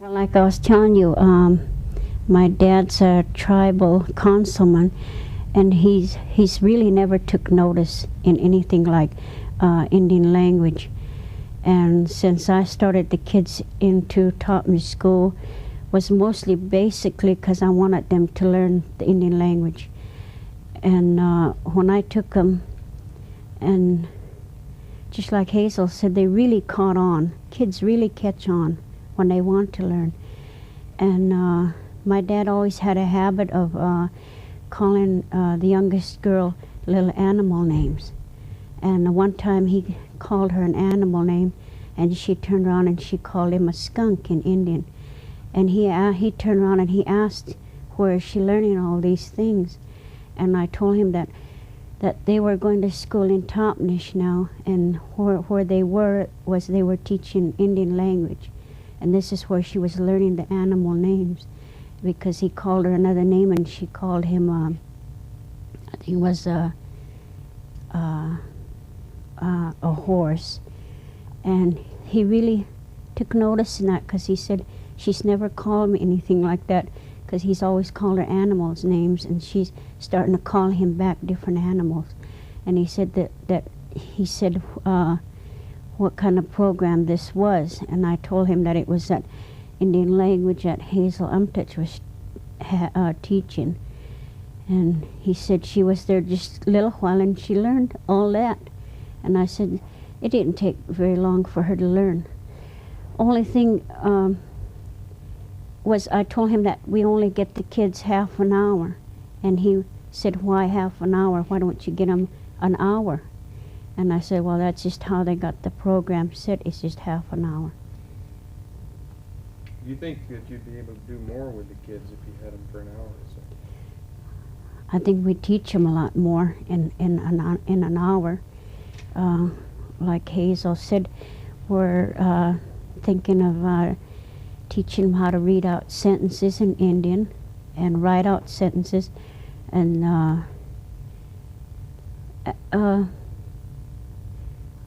Well, like I was telling you, my dad's a tribal councilman, and he's really never took notice in anything like Indian language. And since I started the kids into Topney School, was mostly basically because I wanted them to learn the Indian language. And when I took them, and just like Hazel said, they really caught on. Kids really catch on when they want to learn. And my dad always had a habit of calling the youngest girl little animal names. And one time he called her an animal name, and she turned around and she called him a skunk in Indian. And he turned around and he asked, where is she learning all these things? And I told him that they were going to school in Topnish now, and where they were was they were teaching Indian language. And this is where she was learning the animal names, because he called her another name and she called him, I think it was a horse. And he really took notice in that, because he said, she's never called me anything like that, because he's always called her animals' names, and she's starting to call him back different animals. And he said what kind of program this was, and I told him that it was that Indian language that Hazel Umtich was teaching. And he said she was there just a little while and she learned all that. And I said it didn't take very long for her to learn. Only thing was I told him that we only get the kids half an hour. And he said, why half an hour? Why don't you get them an hour? And I said, well, that's just how they got the program set. It's just half an hour. Do you think that you'd be able to do more with the kids if you had them for an hour or so? I think we teach them a lot more in an hour. Like Hazel said, we're thinking of teaching them how to read out sentences in Indian and write out sentences. And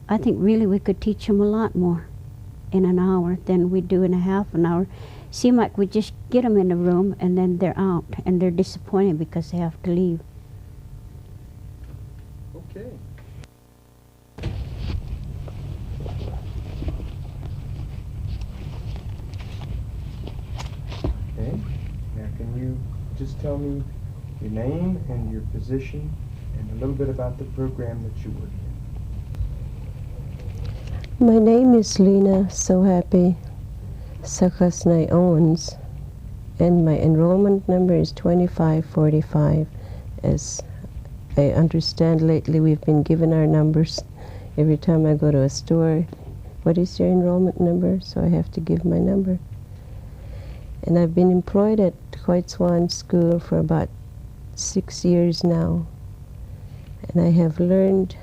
I think really we could teach them a lot more in an hour than we do in a half an hour. Seem like we just get them in the room and then they're out and they're disappointed because they have to leave. Okay. Okay. Now can you just tell me your name and your position and a little bit about the program that you work in? My name is Lena So Happy Sakasnai Owens, and my enrollment number is 2545. As I understand, lately we've been given our numbers every time I go to a store. What is your enrollment number? So I have to give my number. And I've been employed at White Swan School for about 6 years now, and I have learned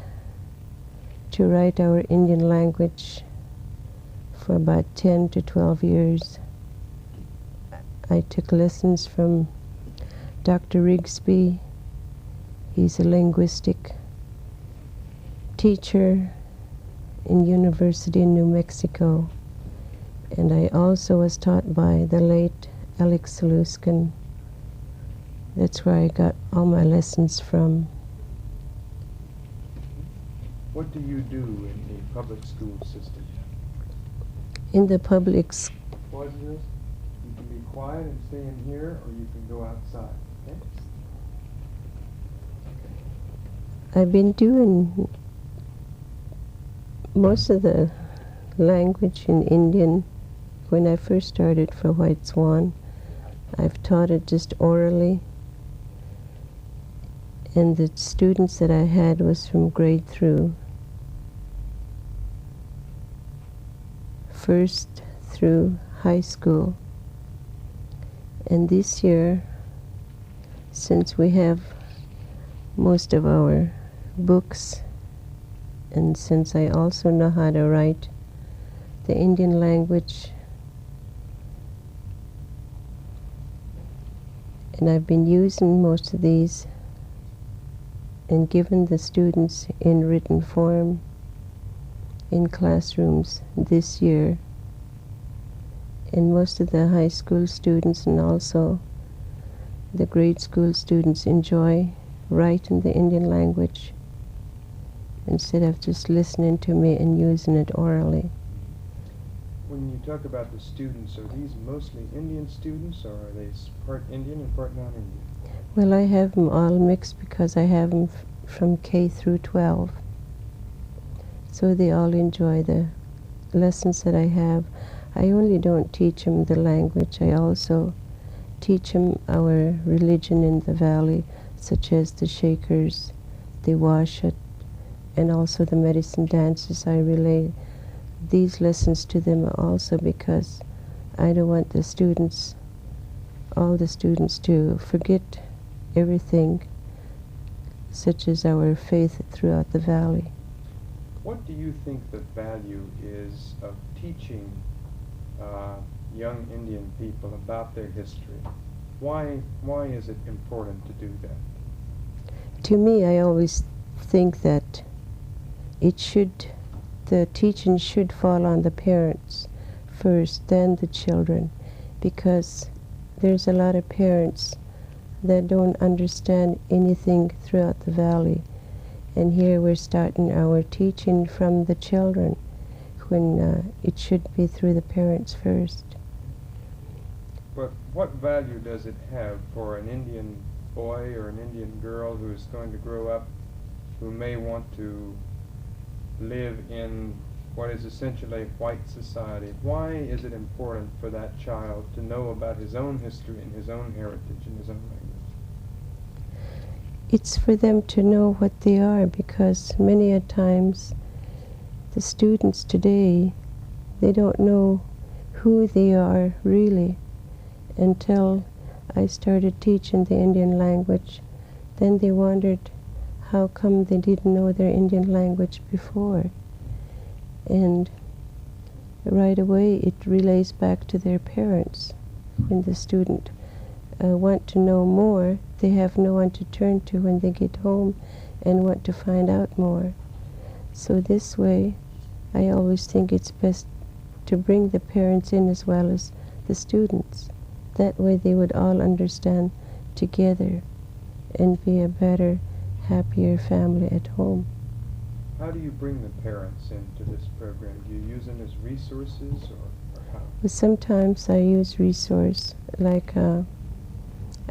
to write our Indian language for about 10 to 12 years. I took lessons from Dr. Rigsby. He's a linguistic teacher in University in New Mexico. And I also was taught by the late Alex Saluskin. That's where I got all my lessons from. What do you do in the public school system? In the public school, Pause this. You can be quiet and stay in here, or you can go outside. Okay? I've been doing most of the language in Indian when I first started for White Swan. I've taught it just orally, and the students that I had was from grade through, first through high school. And this year, since we have most of our books, and since I also know how to write the Indian language, and I've been using most of these and given the students in written form in classrooms this year. And most of the high school students and also the grade school students enjoy writing the Indian language instead of just listening to me and using it orally. When you talk about the students, are these mostly Indian students, or are they part Indian and part non-Indian? Well, I have them all mixed because I have them from K through 12. So they all enjoy the lessons that I have. I only don't teach them the language. I also teach them our religion in the valley, such as the Shakers, the Washat, and also the medicine dances. I relay these lessons to them also because I don't want the students, all the students, to forget everything, such as our faith throughout the valley. What do you think the value is of teaching young Indian people about their history? Why is it important to do that? To me, I always think that the teaching should fall on the parents first, then the children, because there's a lot of parents that don't understand anything throughout the valley. And here we're starting our teaching from the children when it should be through the parents first. But what value does it have for an Indian boy or an Indian girl who is going to grow up, who may want to live in what is essentially white society? Why is it important for that child to know about his own history and his own heritage and his own language? It's for them to know what they are, because many a times the students today, they don't know who they are really until I started teaching the Indian language. Then they wondered how come they didn't know their Indian language before. And right away it relays back to their parents. When the student want to know more, they have no one to turn to when they get home and want to find out more. So this way, I always think it's best to bring the parents in as well as the students. That way they would all understand together and be a better, happier family at home. How do you bring the parents into this program? Do you use them as resources, or how? But sometimes I use resource, like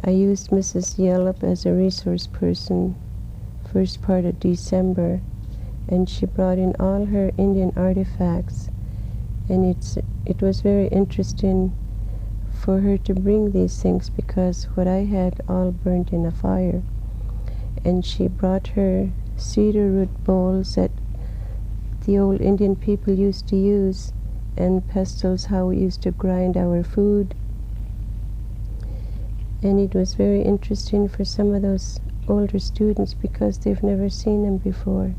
I used Mrs. Yellup as a resource person first part of December, and she brought in all her Indian artifacts, and it was very interesting for her to bring these things because what I had all burnt in a fire. And she brought her cedar root bowls that the old Indian people used to use, and pestles, how we used to grind our food. And it was very interesting for some of those older students because they've never seen them before.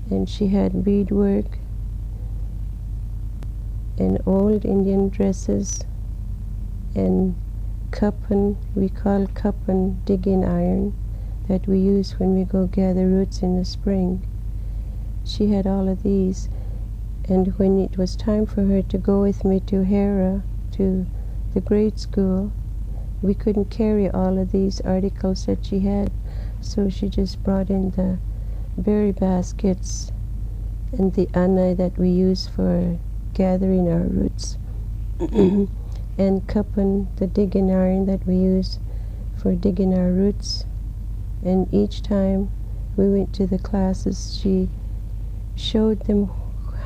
And she had beadwork and old Indian dresses and cuppin, we call cuppin digging iron, that we use when we go gather roots in the spring. She had all of these, and when it was time for her to go with me to Hera, to the grade school, we couldn't carry all of these articles that she had, so she just brought in the berry baskets and the anai that we use for gathering our roots, and cuppin, the digging iron that we use for digging our roots. And each time we went to the classes, she showed them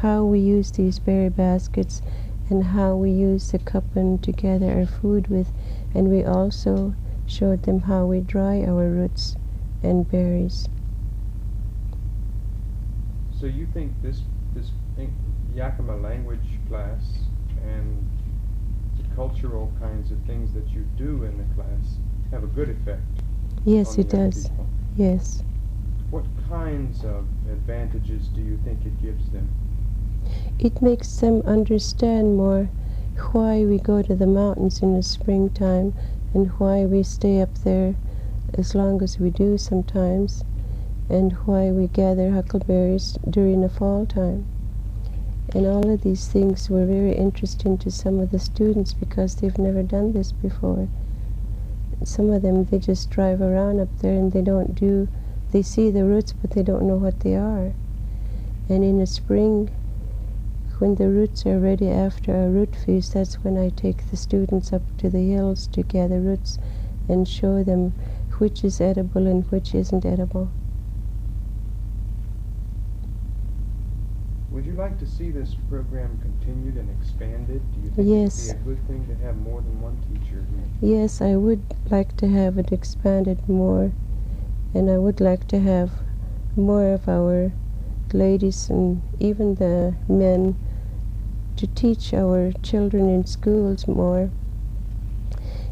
how we use these berry baskets and how we use the cuppin to gather our food with, and we also showed them how we dry our roots and berries. So you think this Yakima language class and the cultural kinds of things that you do in the class have a good effect? Yes, on it young does. people? Yes. What kinds of advantages do you think it gives them? It makes them understand more why we go to the mountains in the springtime and why we stay up there as long as we do sometimes, and why we gather huckleberries during the fall time. And all of these things were very interesting to some of the students because they've never done this before. Some of them, they just drive around up there and they see the roots, but they don't know what they are. And in the spring, when the roots are ready after our root feast, that's when I take the students up to the hills to gather roots and show them which is edible and which isn't edible. Would you like to see this program continued and expanded? Do you think Yes. it would be a good thing to have more than one teacher who... Yes, I would like to have it expanded more, and I would like to have more of our ladies and even the men to teach our children in schools more,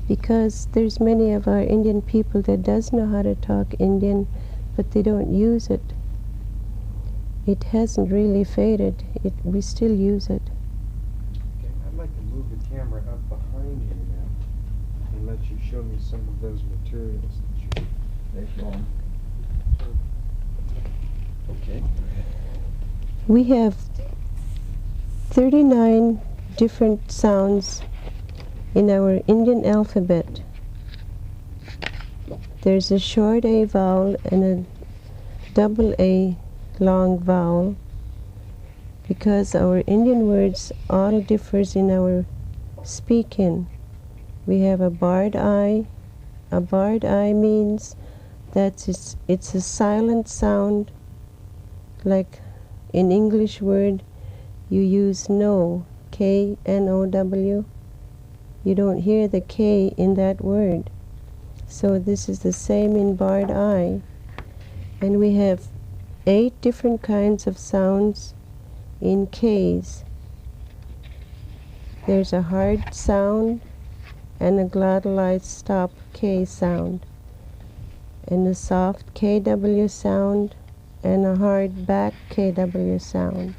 because there's many of our Indian people that does know how to talk Indian, but they don't use it. It hasn't really faded. We still use it. Okay, I'd like to move the camera up behind you now and let you show me some of those materials that they've gone. Okay. We have 39 different sounds in our Indian alphabet. There's a short A vowel and a double A long vowel, because our Indian words all differs in our speaking. We have a barred I. A barred I means that it's a silent sound, like in English word you use no, K-N-O-W. You don't hear the K in that word. So this is the same in barred I. And we have 8 different kinds of sounds in K's. There's a hard sound and a glottalized stop K sound, and a soft KW sound and a hard back KW sound,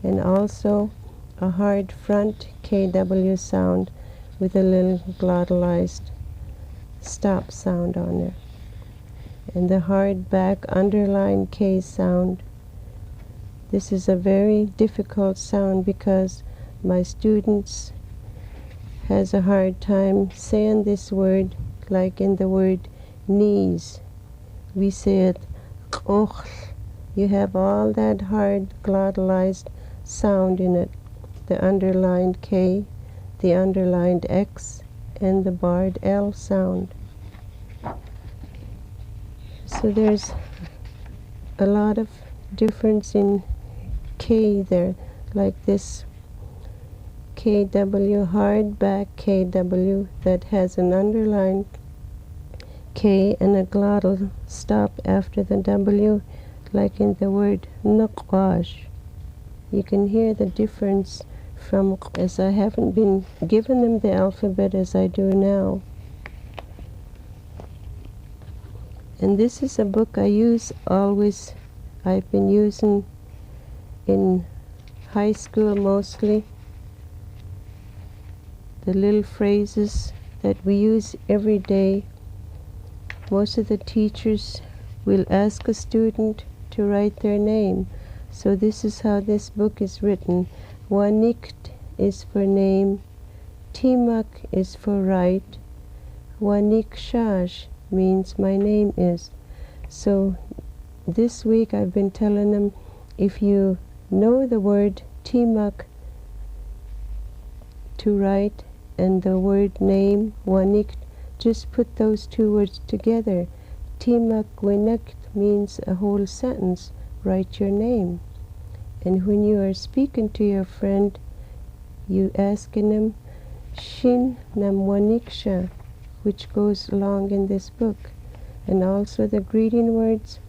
and also a hard front KW sound with a little glottalized stop sound on there, and the hard back underlined K sound. This is a very difficult sound because my students has a hard time saying this word, like in the word knees. We say it qokhl. You have all that hard glottalized sound in it, the underlined K, the underlined X, and the barred L sound. So there's a lot of difference in K there, like this KW, hard back KW, that has an underlined K and a glottal stop after the W, like in the word nuqash. You can hear the difference from, as I haven't been given them the alphabet as I do now. And this is a book I use always. I've been using in high school mostly. The little phrases that we use every day. Most of the teachers will ask a student to write their name. So this is how this book is written. Wanikt is for name, Timak is for write, Wanikshash means my name is. So this week I've been telling them, if you know the word Timak to write and the word name, Wanikt, just put those two words together. Timak Winakt means a whole sentence. Write your name. And when you are speaking to your friend, you asking him, Shin Nam Waniksha, which goes along in this book. And also the greeting words.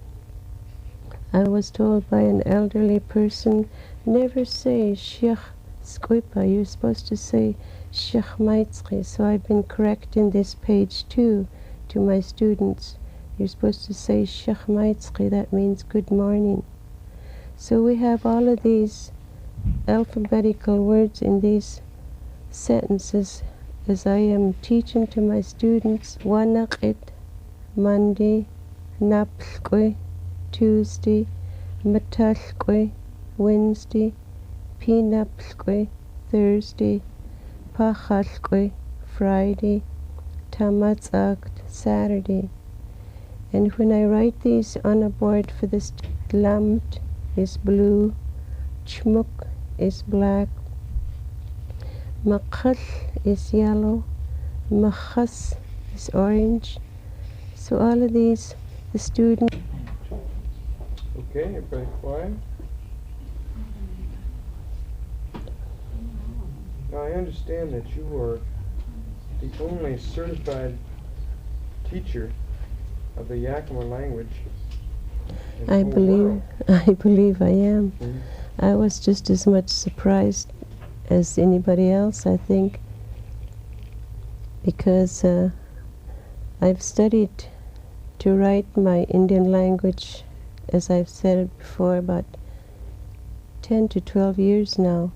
I was told by an elderly person, never say Sheikh Skoipa, you're supposed to say Sheikh Maitzki. So I've been correcting this page too to my students. You're supposed to say Sheikh Maitzki, that means good morning. So we have all of these alphabetical words in these sentences as I am teaching to my students. Wanaqit, Monday, Naplqui, Tuesday, Matalqui, Wednesday, Pinapskwe, Thursday, Pachalkwe, Friday, Tamatzakt, Saturday. And when I write these on a board for this, Lamt is blue, Chmuk is black, Makhl is yellow, Machas is orange. So all of these, the student. Okay, everybody quiet. Now I understand that you are the only certified teacher of the Yakima language in the I whole believe, world. I believe I am. Mhm. I was just as much surprised as anybody else, I think, because I've studied to write my Indian language, as I've said it before, about 10 to 12 years now,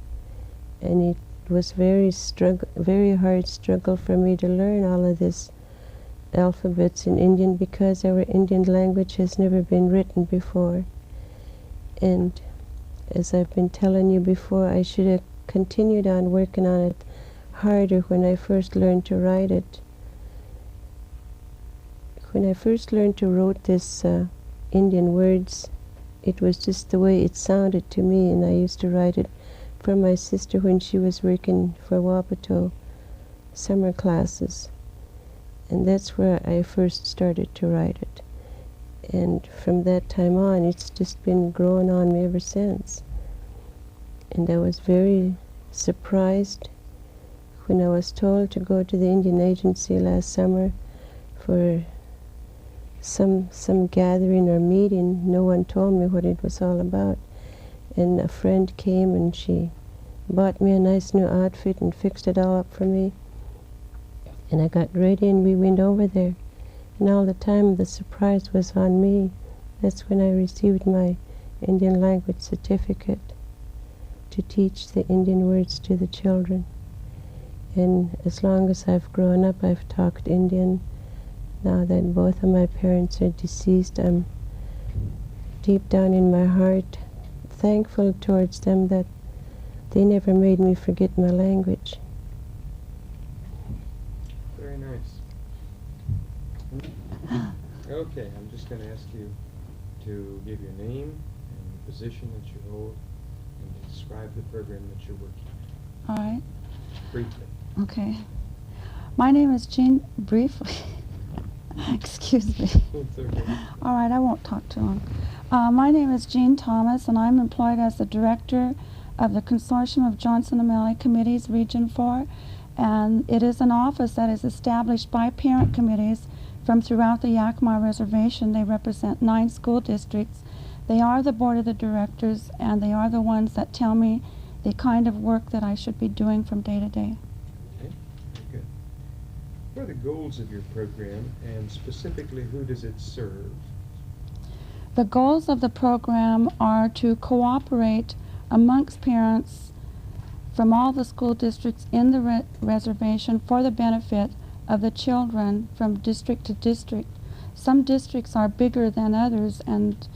and it was very hard struggle for me to learn all of this alphabets in Indian because our Indian language has never been written before. And as I've been telling you before, I should have continued on working on it harder when I first learned to write it. When I first learned to write this Indian words, it was just the way it sounded to me, and I used to write it for my sister when she was working for Wapato summer classes. And that's where I first started to write it. And from that time on, it's just been growing on me ever since. And I was very surprised when I was told to go to the Indian Agency last summer for some gathering or meeting. No one told me what it was all about. And a friend came and she bought me a nice new outfit and fixed it all up for me. And I got ready and we went over there. And all the time the surprise was on me. That's when I received my Indian language certificate to teach the Indian words to the children. And as long as I've grown up, I've talked Indian. Now that both of my parents are deceased, I'm deep down in my heart thankful towards them that they never made me forget my language. Very nice. Okay, I'm just going to ask you to give your name and the position that you hold and describe the program that you're working All right. on, briefly. Okay. My name is Jean. Briefly. Excuse me. It's okay. All right, I won't talk too long. My name is Jean Thomas, and I'm employed as the director of the Consortium of Johnson O'Malley Committees, Region 4, and it is an office that is established by parent committees from throughout the Yakima Reservation. They represent 9 school districts. They are the board of the directors, and they are the ones that tell me the kind of work that I should be doing from day to day. Okay, very good. What are the goals of your program, and specifically who does it serve? The goals of the program are to cooperate amongst parents from all the school districts in the reservation for the benefit of the children from district to district. Some districts are bigger than others, and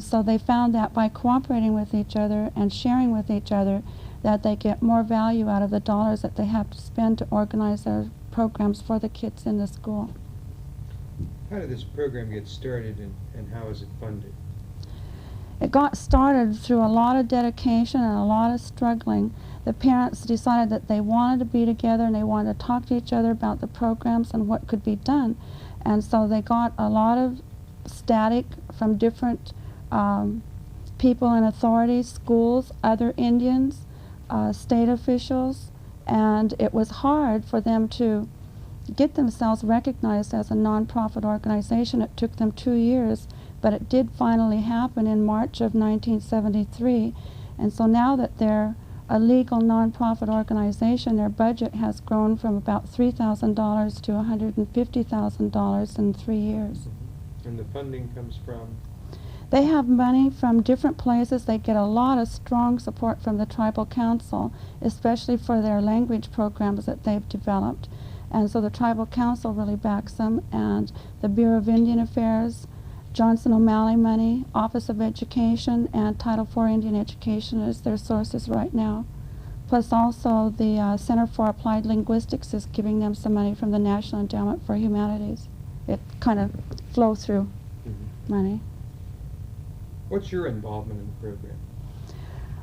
so they found that by cooperating with each other and sharing with each other, that they get more value out of the dollars that they have to spend to organize their programs for the kids in the school. How did this program get started, and how is it funded? It got started through a lot of dedication and a lot of struggling. The parents decided that they wanted to be together and they wanted to talk to each other about the programs and what could be done. And so they got a lot of static from different people in authorities, schools, other Indians, state officials, and it was hard for them to get themselves recognized as a nonprofit organization. It took them 2 years, but it did finally happen in March of 1973. And so now that they're a legal nonprofit organization, their budget has grown from about $3,000 to $150,000 in 3 years. And the funding comes from? They have money from different places. They get a lot of strong support from the Tribal Council, especially for their language programs that they've developed. And so the Tribal Council really backs them, and the Bureau of Indian Affairs, Johnson O'Malley money, Office of Education, and Title IV Indian Education as their sources right now. Plus also the Center for Applied Linguistics is giving them some money from the National Endowment for Humanities. It kind of flow through money. What's your involvement in the program?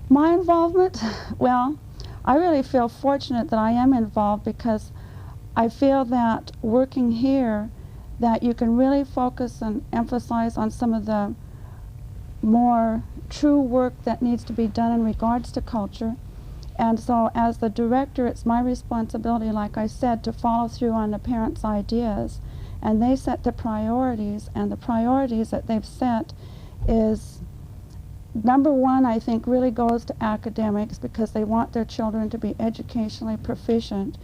My involvement? Well, I really feel fortunate that I am involved because I feel that working here that you can really focus and emphasize on some of the more true work that needs to be done in regards to culture. And so as the director, it's my responsibility, like I said, to follow through on the parents' ideas. And they set the priorities, and the priorities that they've set is, number one, I think, really goes to academics because they want their children to be educationally proficient.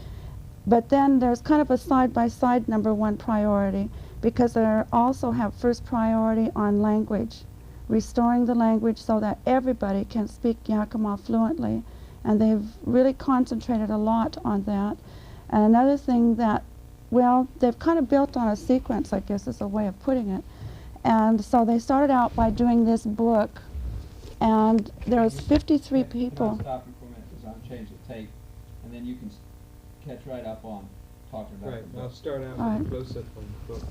But then there's kind of a side-by-side number one priority because they also have first priority on language, restoring the language so that everybody can speak Yakima fluently. And they've really concentrated a lot on that. And another thing that, well, they've kind of built on a sequence, I guess is a way of putting it. And so they started out by doing this book, and there was 53 people. Can I stop you for a minute because I'll change the tape, and then you can catch right up on talking about Right, the book. I'll start out All with right. a close-up on the book.